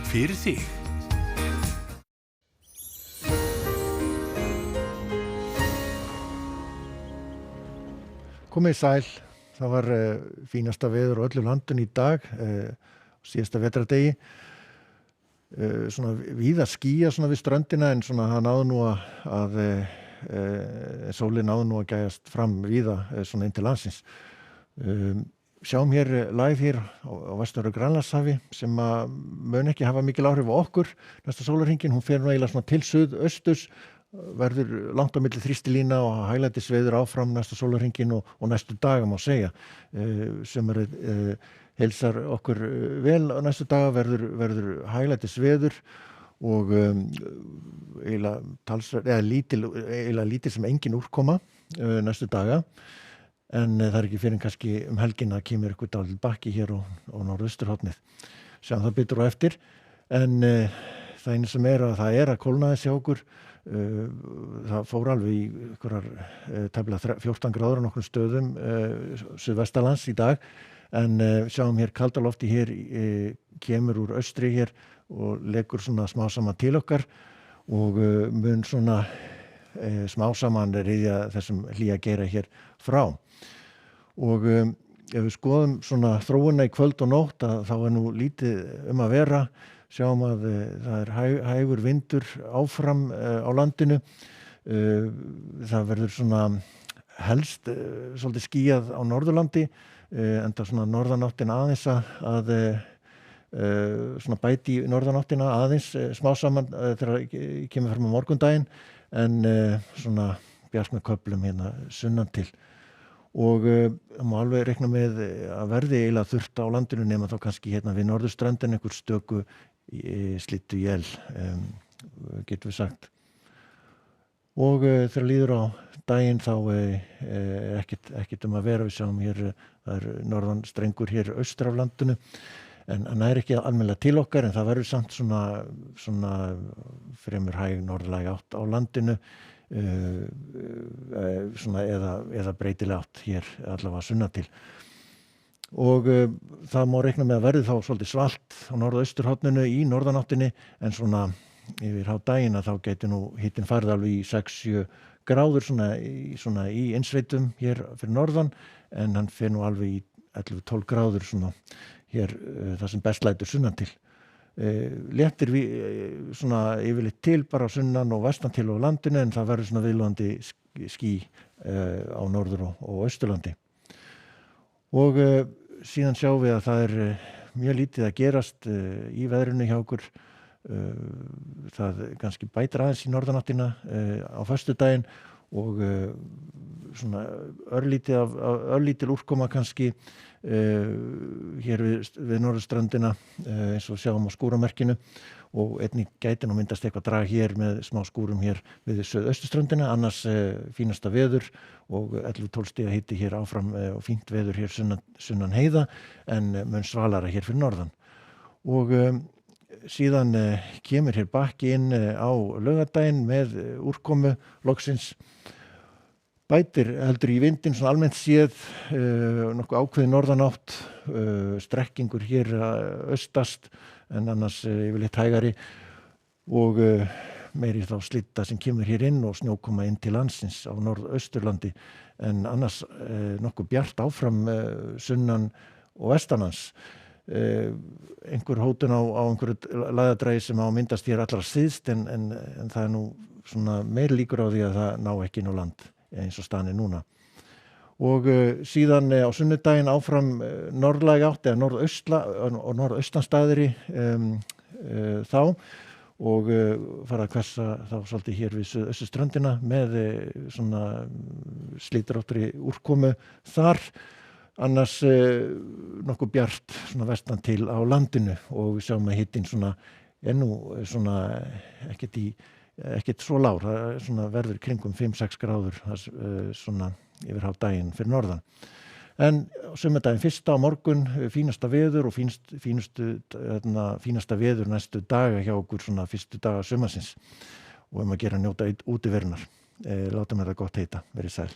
fyrir þig. Komið sæl, það var fínasta veður á öllu landinu í dag, síðasta vetrardegi. Svona víða skýja svona við ströndina en svona það náði nú að sólin náði nú að gæjast fram víða svona inn til landsins. Sjáum hér live hér á vestanverðu Grænlandshafi sem að mun ekki hafa mikil áhrif á okkur næsta sólarhringinn. Hún fer nú eiginlega svona til suðausturs, verður langt á milli þrýstilína og hæglætisveður áfram næsta sólarhringinn og næstu daga má segja. Sumarið heilsar okkur vel á næstu daga, verður hæglætisveður og eiginlega lítil sem engin úrkoma næstu daga. En það ekki fyrir kannski helgin að kemur eitthvað dálítill bakki hér á norðausturhornið. Sjáum það betur á eftir. En það eina sem að það að kólna þessi okkur. Það fór alveg í einhverjar tæplega 14 gráður á nokkrum stöðum suðvestanlands í dag. En sjáum hér kaldalofti hér kemur úr austri hér og leggur svona smá saman til okkar og mun svona smá saman ryðja þessum hlýja geira hér frá. Og ef við skoðum svona þróuna í kvöld og nótt þá nú lítið að vera. Sjáum að það hægur vindur áfram á landinu. Það verður svona helst svolítið skýjað á Norðurlandi, enda svona norðanáttin aðeins að svona bæti í norðanáttina aðeins smá saman þegar kemur fram á morgundaginn, en svona bjart með köflum hérna sunnan til. Og það má alveg reikna með að verði eiginlega þurrt á landinu nema þá kannski hérna við norðurströndin einhver stöku slittu él, getum við sagt. Og þegar líður á daginn þá ekkert að vera. Við sjáum hér, það norðan strengur hér austur af landinu, en hann ekki almennilega til okkar, en það verður samt svona fremur hæg norðlæg átt á landinu, svona eða breytileg átt hér allavega sunnan til. Og það má reikna með að verði þá svolítið svalt á norðausturhorninu í norðanáttinni, en svona yfir hádaginn þá gæti nú hitinn farið alveg í 6-7 gráður svona í innsveitum hér fyrir norðan, en hann fer nú alveg í 11-12 gráður svona hér það sem best lætur sunnan til. Léttir svona yfirleitt til bara sunnan og vestan til á landinu, en það verður svona viðlóðandi ský á norður og austurlandi. Og síðan sjáum við að það mjög lítið að gerast í veðrinu hjá okkur. Það kannski bætir aðeins í norðanáttina á föstudaginn og svona örlítil úrkoma kannski hér við norðurströndina eins og sjáum á skúramerkinu, og einnig gæti nú myndast eitthvað drag hér með smá skúrum hér við suðausturströndina, annars fínasta veður og 11-12 stiga hiti hér áfram og fínt veður hér sunnan heiða, en mun svalara hér fyrir norðan. Og síðan kemur hér bakki inn á laugardaginn með úrkomu loksins. Bætir heldur í vindinn svona almennt séð, nokkuð ákveðin norðanátt, strekkingur hér austast, en annars yfirleitt hægari, og meiri þá slitta sem kemur hér inn og snjókoma inn til landsins á norðausturlandi, en annars nokkuð bjart áfram sunnan og vestanlands. Einhver hótun á einhverju lægðadrægi sem á myndast hér allra síðst, en það nú svona meiri líkur á því að það ná ekki inn á land eins og staðan núna. Og síðan á sunnudaginn áfram norðlæg átt eða norðaustanstaðri þá, og fara að hvessa þá svolítið hér við suðausturströndina með svona slitróttri úrkomu þar. Annars nokkuð bjart svona vestan til á landinu, og við sjáum að hitinn svona nú svona ekkert svo lágur, það svona verður kringum 5-6 gráður svona yfir hádaginn fyrir norðan. En sumardaginn fyrsta á morgun fínasta veður og fínasta veður næstu daga hjá okkur svona fyrstu daga sumarsins, og að gera njóta útiverunar. Látum þetta gott heita, verið sæl.